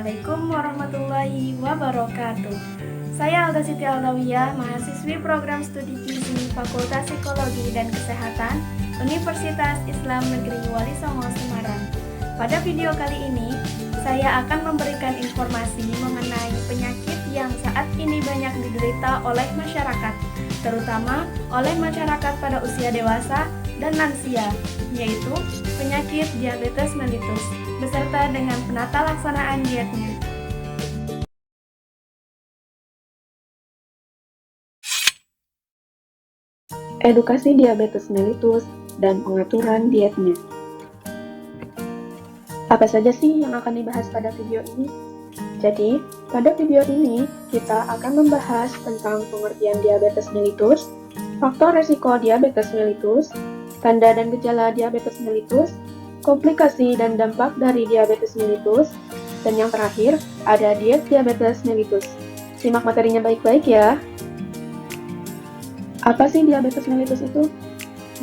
Assalamualaikum warahmatullahi wabarakatuh. Saya Alda Siti Aldawiyah, mahasiswi program studi gizi Fakultas Psikologi dan Kesehatan Universitas Islam Negeri Wali Songo Semarang. Pada video kali ini, saya akan memberikan informasi mengenai penyakit yang saat ini banyak diderita oleh masyarakat, terutama oleh masyarakat pada usia dewasa dan lansia, yaitu penyakit diabetes mellitus, beserta dengan penata laksanaan dietnya. Edukasi diabetes mellitus dan pengaturan dietnya. Apa saja sih yang akan dibahas pada video ini? Jadi, pada video ini kita akan membahas tentang pengertian diabetes mellitus, faktor resiko diabetes mellitus, tanda dan gejala diabetes mellitus, komplikasi dan dampak dari diabetes mellitus, dan yang terakhir ada diet diabetes mellitus. Simak materinya baik-baik ya. Apa sih diabetes mellitus itu?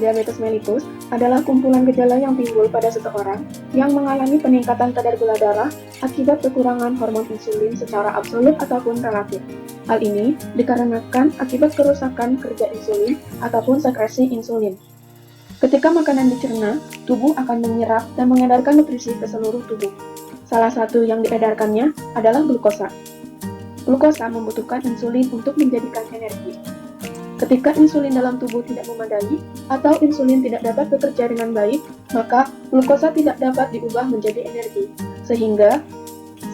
Diabetes mellitus adalah kumpulan gejala yang timbul pada seseorang yang mengalami peningkatan kadar gula darah akibat kekurangan hormon insulin secara absolut ataupun relatif. Hal ini dikarenakan akibat kerusakan kerja insulin ataupun sekresi insulin. Ketika makanan dicerna, tubuh akan menyerap dan mengedarkan nutrisi ke seluruh tubuh. Salah satu yang diedarkannya adalah glukosa. Glukosa membutuhkan insulin untuk menjadikan energi. Ketika insulin dalam tubuh tidak memadai atau insulin tidak dapat bekerja dengan baik, maka glukosa tidak dapat diubah menjadi energi. Sehingga,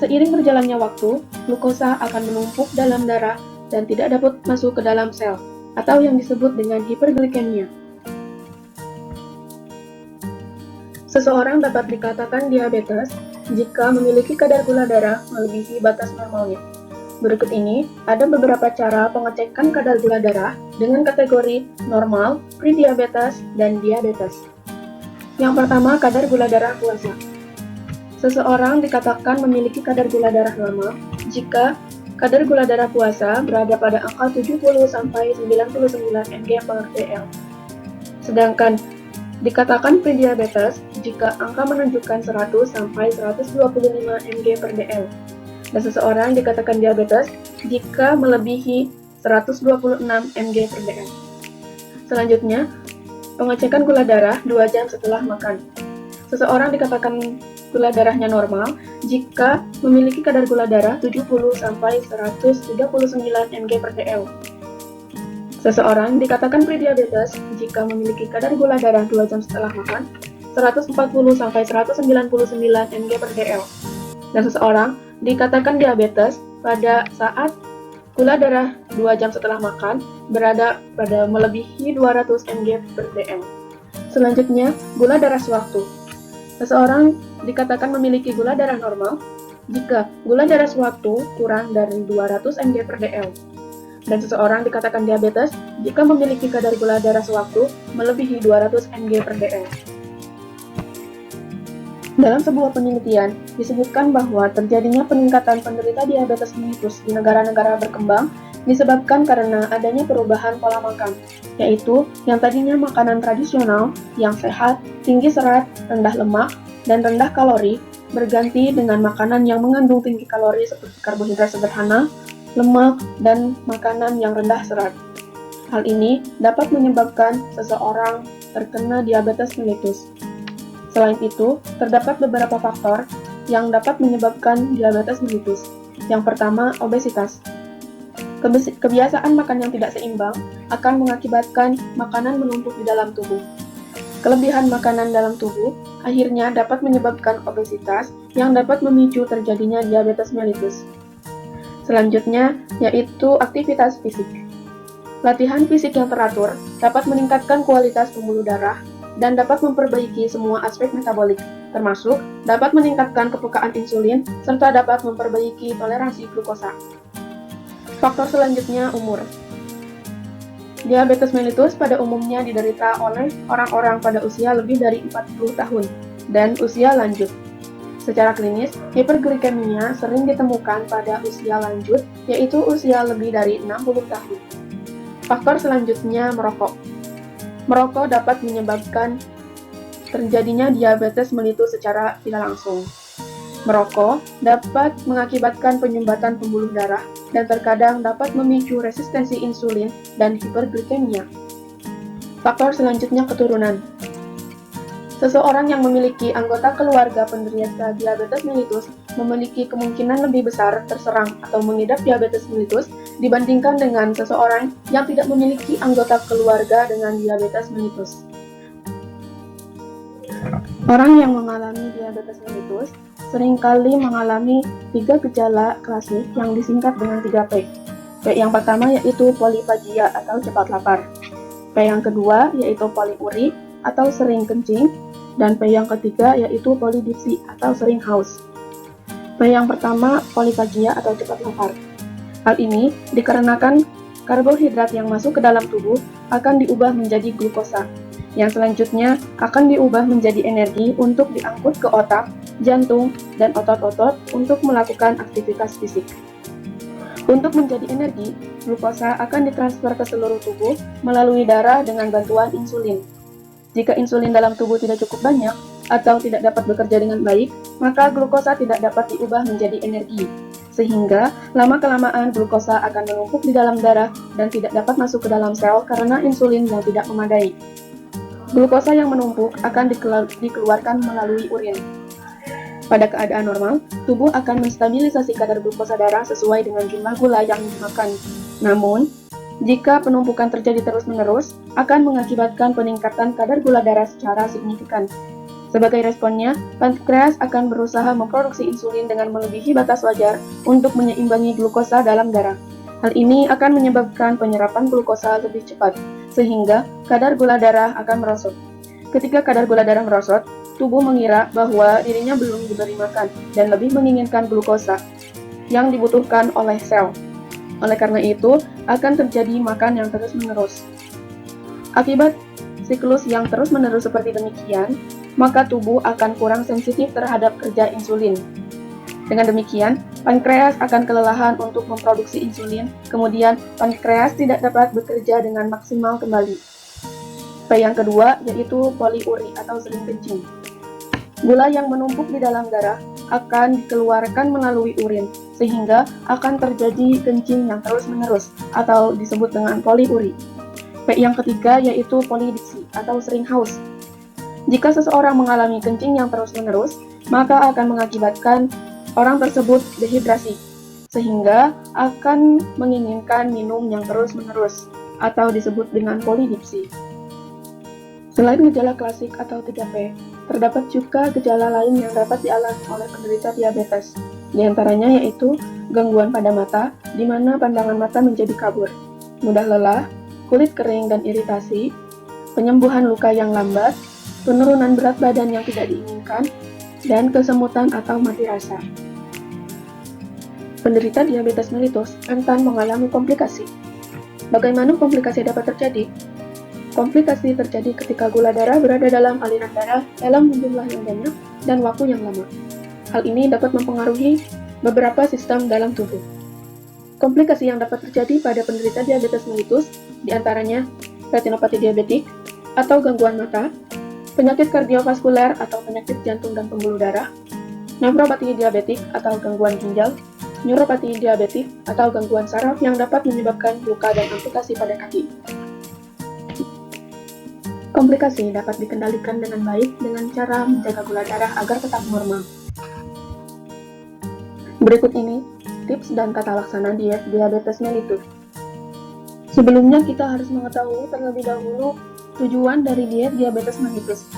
seiring berjalannya waktu, glukosa akan menumpuk dalam darah dan tidak dapat masuk ke dalam sel, atau yang disebut dengan hiperglikemia. Seseorang dapat dikatakan diabetes jika memiliki kadar gula darah melebihi batas normalnya. Berikut ini ada beberapa cara pengecekan kadar gula darah dengan kategori normal, prediabetes, dan diabetes. Yang pertama, kadar gula darah puasa. Seseorang dikatakan memiliki kadar gula darah normal jika kadar gula darah puasa berada pada angka 70-99 mg/dl. Sedangkan dikatakan prediabetes jika angka menunjukkan 100-125 mg/dl. Dan seseorang dikatakan diabetes jika melebihi 126 mg/dl. Selanjutnya, pengecekan gula darah 2 jam setelah makan. Seseorang dikatakan gula darahnya normal jika memiliki kadar gula darah 70-139 mg/dl. Seseorang dikatakan prediabetes jika memiliki kadar gula darah 2 jam setelah makan 140-199 mg/dl. Dan seseorang dikatakan diabetes pada saat gula darah 2 jam setelah makan berada pada melebihi 200 mg/dl. Selanjutnya, gula darah sewaktu. Seseorang dikatakan memiliki gula darah normal jika gula darah sewaktu kurang dari 200 mg/dl. Dan seseorang dikatakan diabetes jika memiliki kadar gula darah sewaktu melebihi 200 mg/dl. Dalam sebuah penelitian, disebutkan bahwa terjadinya peningkatan penderita diabetes mellitus di negara-negara berkembang disebabkan karena adanya perubahan pola makan, yaitu yang tadinya makanan tradisional yang sehat, tinggi serat, rendah lemak, dan rendah kalori, berganti dengan makanan yang mengandung tinggi kalori seperti karbohidrat sederhana, lemak, dan makanan yang rendah serat. Hal ini dapat menyebabkan seseorang terkena diabetes mellitus. Selain itu, terdapat beberapa faktor yang dapat menyebabkan diabetes mellitus. Yang pertama, obesitas. Kebiasaan makan yang tidak seimbang akan mengakibatkan makanan menumpuk di dalam tubuh. Kelebihan makanan dalam tubuh akhirnya dapat menyebabkan obesitas yang dapat memicu terjadinya diabetes mellitus. Selanjutnya, yaitu aktivitas fisik. Latihan fisik yang teratur dapat meningkatkan kualitas pembuluh darah dan dapat memperbaiki semua aspek metabolik, termasuk dapat meningkatkan kepekaan insulin serta dapat memperbaiki toleransi glukosa. Faktor selanjutnya, umur. Diabetes mellitus pada umumnya diderita oleh orang-orang pada usia lebih dari 40 tahun dan usia lanjut. Secara klinis, hiperglikemia sering ditemukan pada usia lanjut, yaitu usia lebih dari 60 tahun. Faktor selanjutnya, merokok. Merokok dapat menyebabkan terjadinya diabetes mellitus secara tidak langsung. Merokok dapat mengakibatkan penyumbatan pembuluh darah dan terkadang dapat memicu resistensi insulin dan hiperglikemia. Faktor selanjutnya keturunan. Seseorang yang memiliki anggota keluarga penderita diabetes mellitus memiliki kemungkinan lebih besar terserang atau mengidap diabetes mellitus dibandingkan dengan seseorang yang tidak memiliki anggota keluarga dengan diabetes mellitus. Orang yang mengalami diabetes mellitus seringkali mengalami 3 gejala klasik yang disingkat dengan 3P. P yang pertama yaitu polifagia atau cepat lapar. P yang kedua yaitu poliuri atau sering kencing, dan P yang ketiga yaitu polidipsi atau sering haus. P yang pertama polifagia atau cepat lapar. Hal ini dikarenakan karbohidrat yang masuk ke dalam tubuh akan diubah menjadi glukosa, yang selanjutnya akan diubah menjadi energi untuk diangkut ke otak, jantung, dan otot-otot untuk melakukan aktivitas fisik. Untuk menjadi energi, glukosa akan ditransfer ke seluruh tubuh melalui darah dengan bantuan insulin. Jika insulin dalam tubuh tidak cukup banyak atau tidak dapat bekerja dengan baik, maka glukosa tidak dapat diubah menjadi energi, sehingga lama-kelamaan glukosa akan menumpuk di dalam darah dan tidak dapat masuk ke dalam sel karena insulin yang tidak memadai. Glukosa yang menumpuk akan dikeluarkan melalui urin. Pada keadaan normal, tubuh akan menstabilisasi kadar glukosa darah sesuai dengan jumlah gula yang dimakan. Namun, jika penumpukan terjadi terus-menerus, akan mengakibatkan peningkatan kadar gula darah secara signifikan. Sebagai responnya, pankreas akan berusaha memproduksi insulin dengan melebihi batas wajar untuk menyeimbangi glukosa dalam darah. Hal ini akan menyebabkan penyerapan glukosa lebih cepat, sehingga kadar gula darah akan merosot. Ketika kadar gula darah merosot, tubuh mengira bahwa dirinya belum diberi makan dan lebih menginginkan glukosa yang dibutuhkan oleh sel. Oleh karena itu, akan terjadi makan yang terus-menerus. Akibat siklus yang terus-menerus seperti demikian, maka tubuh akan kurang sensitif terhadap kerja insulin. Dengan demikian, pankreas akan kelelahan untuk memproduksi insulin, kemudian pankreas tidak dapat bekerja dengan maksimal kembali. P yang kedua yaitu poliuri atau sering kencing. Gula yang menumpuk di dalam darah akan dikeluarkan melalui urin, sehingga akan terjadi kencing yang terus-menerus atau disebut dengan poliuri. P yang ketiga yaitu polidipsi atau sering haus. Jika seseorang mengalami kencing yang terus-menerus, maka akan mengakibatkan orang tersebut dehidrasi, sehingga akan menginginkan minum yang terus-menerus atau disebut dengan polidipsi. Selain gejala klasik atau 3P, terdapat juga gejala lain yang dapat dialami oleh penderita diabetes. Di antaranya yaitu gangguan pada mata, di mana pandangan mata menjadi kabur, mudah lelah, kulit kering dan iritasi, penyembuhan luka yang lambat, penurunan berat badan yang tidak diinginkan, dan kesemutan atau mati rasa. Penderita diabetes mellitus rentan mengalami komplikasi. Bagaimana komplikasi dapat terjadi? Komplikasi terjadi ketika gula darah berada dalam aliran darah dalam jumlah yang banyak dan waktu yang lama. Hal ini dapat mempengaruhi beberapa sistem dalam tubuh. Komplikasi yang dapat terjadi pada penderita diabetes mellitus diantaranya retinopati diabetik atau gangguan mata, penyakit kardiovaskuler atau penyakit jantung dan pembuluh darah, nefropati diabetik atau gangguan ginjal, neuropati diabetik atau gangguan saraf yang dapat menyebabkan luka dan amputasi pada kaki. Komplikasi dapat dikendalikan dengan baik dengan cara menjaga gula darah agar tetap normal. Berikut ini tips dan tata laksana diet diabetes mellitus. Sebelumnya kita harus mengetahui terlebih dahulu tujuan dari diet diabetes mellitus.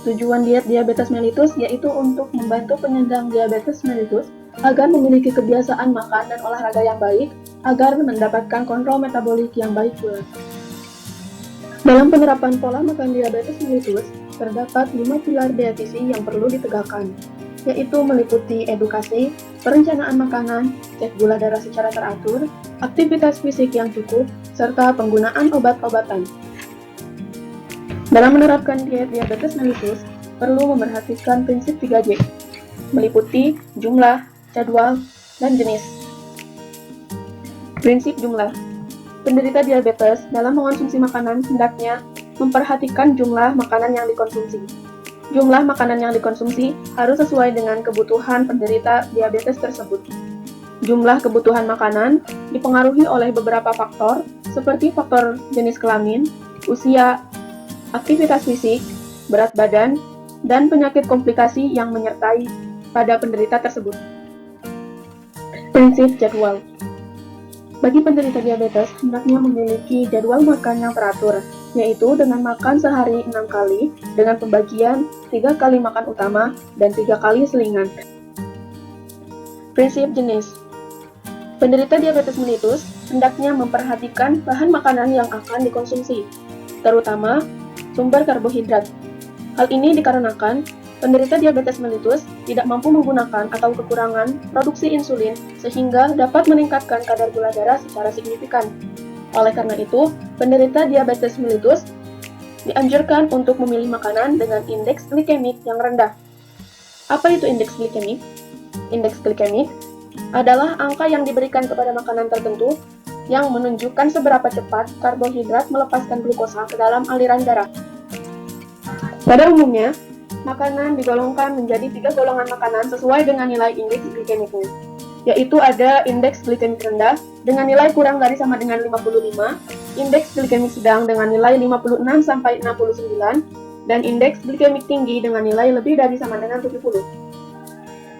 Tujuan diet diabetes mellitus yaitu untuk membantu penyandang diabetes mellitus agar memiliki kebiasaan makan dan olahraga yang baik agar mendapatkan kontrol metabolik yang baik pula. Dalam penerapan pola makan diabetes mellitus, terdapat 5 pilar dietisi yang perlu ditegakkan, yaitu meliputi edukasi, perencanaan makanan, cek gula darah secara teratur, aktivitas fisik yang cukup, serta penggunaan obat-obatan. Dalam menerapkan diet diabetes mellitus, perlu memerhatikan prinsip 3J, meliputi jumlah, jadwal, dan jenis. Prinsip jumlah. Penderita diabetes dalam mengonsumsi makanan hendaknya memperhatikan jumlah makanan yang dikonsumsi. jumlah makanan yang dikonsumsi harus sesuai dengan kebutuhan penderita diabetes tersebut. Jumlah kebutuhan makanan dipengaruhi oleh beberapa faktor, seperti faktor jenis kelamin, usia, aktivitas fisik, berat badan, dan penyakit komplikasi yang menyertai pada penderita tersebut. Prinsip jadwal. Bagi penderita diabetes, hendaknya memiliki jadwal makan yang teratur, yaitu dengan makan sehari 6 kali, dengan pembagian 3 kali makan utama dan 3 kali selingan. Prinsip jenis. Penderita diabetes mellitus hendaknya memperhatikan bahan makanan yang akan dikonsumsi, terutama sumber karbohidrat. Hal ini dikarenakan penderita diabetes mellitus tidak mampu menggunakan atau kekurangan produksi insulin sehingga dapat meningkatkan kadar gula darah secara signifikan. Oleh karena itu, penderita diabetes mellitus dianjurkan untuk memilih makanan dengan indeks glikemik yang rendah. Apa itu indeks glikemik? Indeks glikemik adalah angka yang diberikan kepada makanan tertentu yang menunjukkan seberapa cepat karbohidrat melepaskan glukosa ke dalam aliran darah. Pada umumnya, makanan digolongkan menjadi 3 golongan makanan sesuai dengan nilai indeks glikemiknya, yaitu ada indeks glikemik rendah dengan nilai kurang dari sama dengan 55, indeks glikemik sedang dengan nilai 56 sampai 69, dan indeks glikemik tinggi dengan nilai lebih dari sama dengan 70.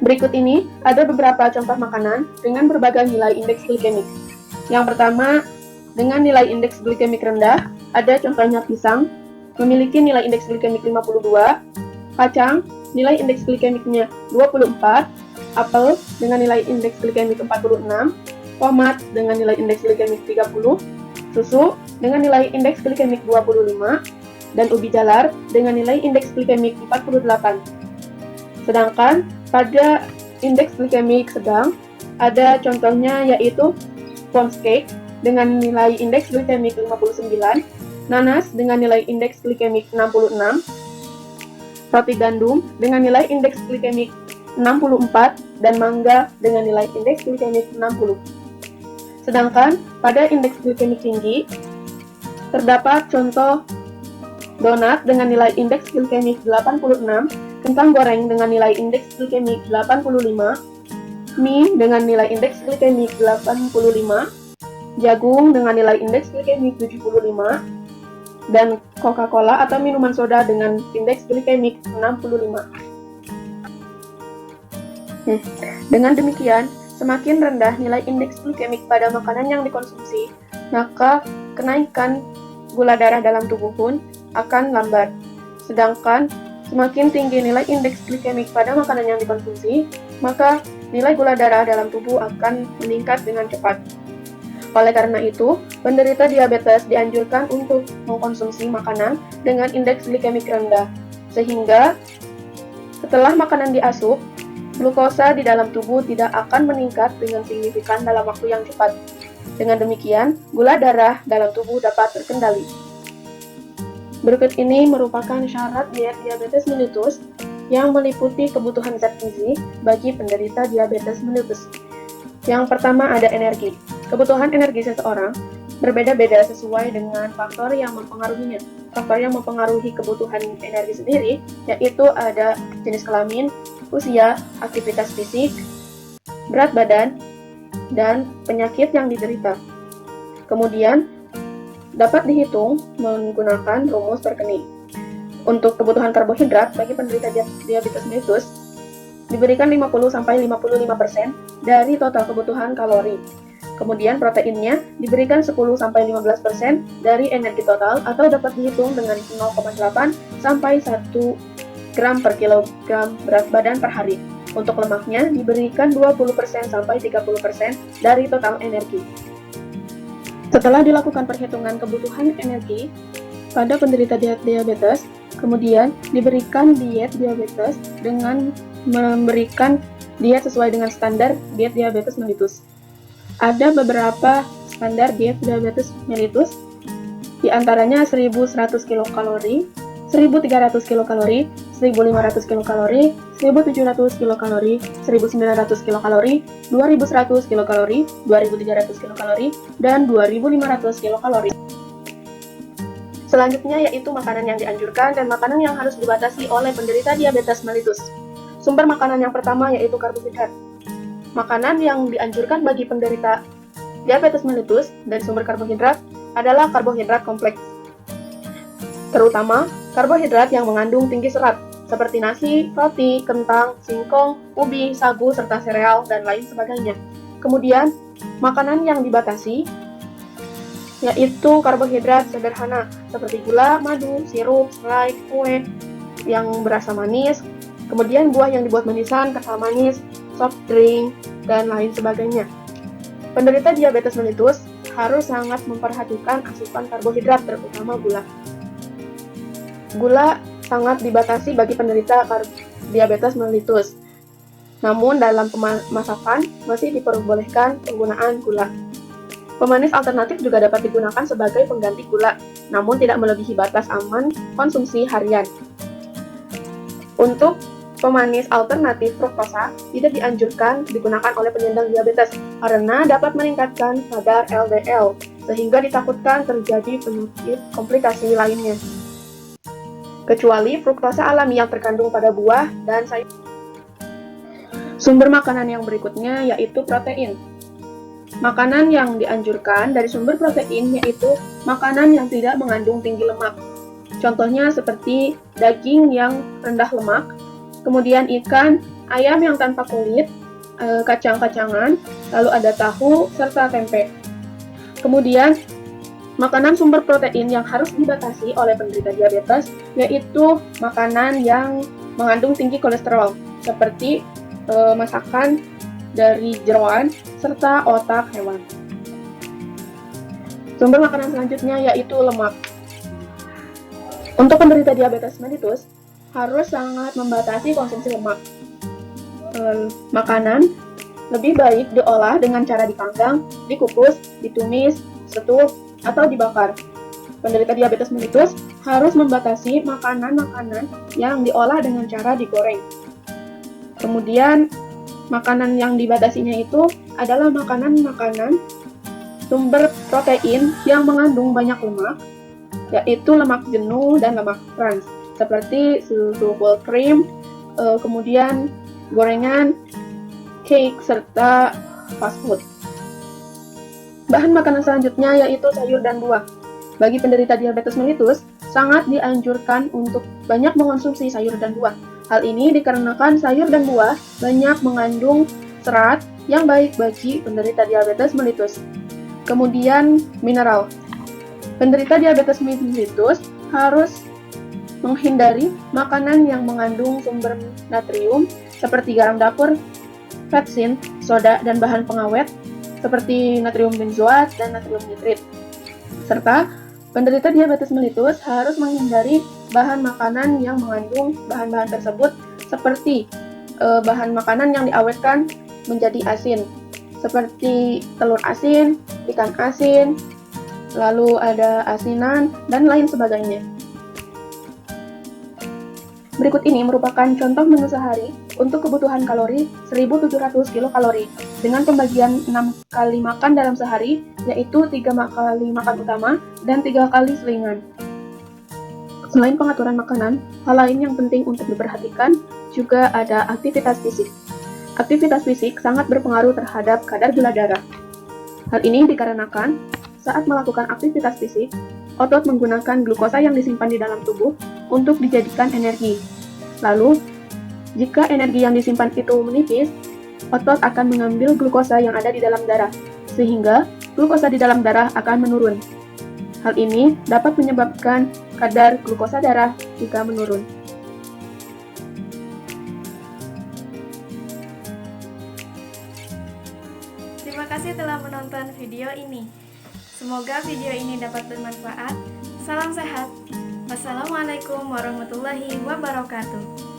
Berikut ini ada beberapa contoh makanan dengan berbagai nilai indeks glikemik. Yang pertama, dengan nilai indeks glikemik rendah, ada contohnya pisang, memiliki nilai indeks glikemik 52, kacang, nilai indeks glikemiknya 24, apel dengan nilai indeks glikemik 46, tomat dengan nilai indeks glikemik 30, susu dengan nilai indeks glikemik 25, dan ubi jalar dengan nilai indeks glikemik 48. Sedangkan pada indeks glikemik sedang, ada contohnya yaitu pound cake dengan nilai indeks glikemik 59, nanas dengan nilai indeks glikemik 66, roti gandum dengan nilai indeks glikemik 64, dan mangga dengan nilai indeks glikemik 60. Sedangkan pada indeks glikemik tinggi, terdapat contoh donat dengan nilai indeks glikemik 86, kentang goreng dengan nilai indeks glikemik 85, mie dengan nilai indeks glikemik 85, jagung dengan nilai indeks glikemik 75, dan Coca-Cola atau minuman soda dengan indeks glikemik 65. Dengan demikian, semakin rendah nilai indeks glikemik pada makanan yang dikonsumsi, maka kenaikan gula darah dalam tubuh pun akan lambat. Sedangkan semakin tinggi nilai indeks glikemik pada makanan yang dikonsumsi, maka nilai gula darah dalam tubuh akan meningkat dengan cepat. Oleh karena itu, penderita diabetes dianjurkan untuk mengkonsumsi makanan dengan indeks glikemik rendah, sehingga setelah makanan diasup, glukosa di dalam tubuh tidak akan meningkat dengan signifikan dalam waktu yang cepat. Dengan demikian, gula darah dalam tubuh dapat terkendali. Berikut ini merupakan syarat diet diabetes mellitus yang meliputi kebutuhan zat gizi bagi penderita diabetes mellitus. Yang pertama ada energi. Kebutuhan energi seseorang berbeda-beda sesuai dengan faktor yang mempengaruhinya. Faktor yang mempengaruhi kebutuhan energi sendiri yaitu ada jenis kelamin, usia, aktivitas fisik, berat badan, dan penyakit yang diderita. Kemudian dapat dihitung menggunakan rumus Berkeni. Untuk kebutuhan karbohidrat bagi penderita diabetes mellitus diberikan 50-55% dari total kebutuhan kalori. Kemudian proteinnya diberikan 10-15% dari energi total atau dapat dihitung dengan 0,8 sampai 1 gram per kilogram berat badan per hari. Untuk lemaknya diberikan 20% sampai 30% dari total energi. Setelah dilakukan perhitungan kebutuhan energi pada penderita diabetes, kemudian diberikan diet diabetes dengan memberikan diet sesuai dengan standar diet diabetes mellitus. Ada beberapa standar diet diabetes mellitus, di antaranya 1100 kilokalori, 1300 kilokalori, 1500 kilokalori, 1700 kilokalori, 1900 kilokalori, 2100 kilokalori, 2300 kilokalori, dan 2500 kilokalori. Selanjutnya yaitu makanan yang dianjurkan dan makanan yang harus dibatasi oleh penderita diabetes mellitus. Sumber makanan yang pertama yaitu karbohidrat. Makanan yang dianjurkan bagi penderita diabetes mellitus dari sumber karbohidrat adalah karbohidrat kompleks, terutama karbohidrat yang mengandung tinggi serat, seperti nasi, roti, kentang, singkong, ubi, sagu, serta sereal, dan lain sebagainya. Kemudian, makanan yang dibatasi yaitu karbohidrat sederhana, seperti gula, madu, sirup, selai, kue yang berasa manis, kemudian buah yang dibuat manisan, kental manis, soft drink, dan lain sebagainya. Penderita diabetes mellitus harus sangat memperhatikan asupan karbohidrat, terutama gula. Gula sangat dibatasi bagi penderita diabetes mellitus. Namun dalam masakan masih diperbolehkan penggunaan gula. Pemanis alternatif juga dapat digunakan sebagai pengganti gula, namun tidak melebihi batas aman konsumsi harian. Untuk pemanis alternatif fruktosa tidak dianjurkan digunakan oleh penyandang diabetes karena dapat meningkatkan kadar LDL, sehingga ditakutkan terjadi penyakit komplikasi lainnya. Kecuali fruktosa alami yang terkandung pada buah dan sayur. Sumber makanan yang berikutnya yaitu protein. Makanan yang dianjurkan dari sumber protein yaitu makanan yang tidak mengandung tinggi lemak. Contohnya seperti daging yang rendah lemak, kemudian ikan, ayam yang tanpa kulit, kacang-kacangan, lalu ada tahu, serta tempe. Kemudian, makanan sumber protein yang harus dibatasi oleh penderita diabetes yaitu makanan yang mengandung tinggi kolesterol, seperti masakan dari jeroan serta otak hewan. Sumber makanan selanjutnya yaitu lemak. Untuk penderita diabetes mellitus harus sangat membatasi konsumsi lemak. Makanan lebih baik diolah dengan cara dipanggang, dikukus, ditumis, setup, atau dibakar. Penderita diabetes mellitus harus membatasi makanan-makanan yang diolah dengan cara digoreng. Kemudian, makanan yang dibatasinya itu adalah makanan-makanan sumber protein yang mengandung banyak lemak, yaitu lemak jenuh dan lemak trans, seperti susu full cream, kemudian gorengan, cake, serta fast food. Bahan makanan selanjutnya yaitu sayur dan buah. Bagi penderita diabetes mellitus, sangat dianjurkan untuk banyak mengonsumsi sayur dan buah. Hal ini dikarenakan sayur dan buah banyak mengandung serat yang baik bagi penderita diabetes mellitus. Kemudian, mineral. Penderita diabetes mellitus harus menghindari makanan yang mengandung sumber natrium seperti garam dapur, vetsin, soda, dan bahan pengawet seperti natrium benzoat dan natrium nitrit. Serta, penderita diabetes mellitus harus menghindari bahan makanan yang mengandung bahan-bahan tersebut seperti bahan makanan yang diawetkan menjadi asin, seperti telur asin, ikan asin, lalu ada asinan, dan lain sebagainya. Berikut ini merupakan contoh menu sehari untuk kebutuhan kalori 1700 kilokalori dengan pembagian 6 kali makan dalam sehari, yaitu 3 kali makan utama dan 3 kali selingan. Selain pengaturan makanan, hal lain yang penting untuk diperhatikan juga ada aktivitas fisik. Aktivitas fisik sangat berpengaruh terhadap kadar gula darah. Hal ini dikarenakan saat melakukan aktivitas fisik, otot menggunakan glukosa yang disimpan di dalam tubuh untuk dijadikan energi. Lalu, jika energi yang disimpan itu menipis, otot akan mengambil glukosa yang ada di dalam darah, sehingga glukosa di dalam darah akan menurun. Hal ini dapat menyebabkan kadar glukosa darah juga menurun. Terima kasih telah menonton video ini. Semoga video ini dapat bermanfaat. Salam sehat. Wassalamualaikum warahmatullahi wabarakatuh.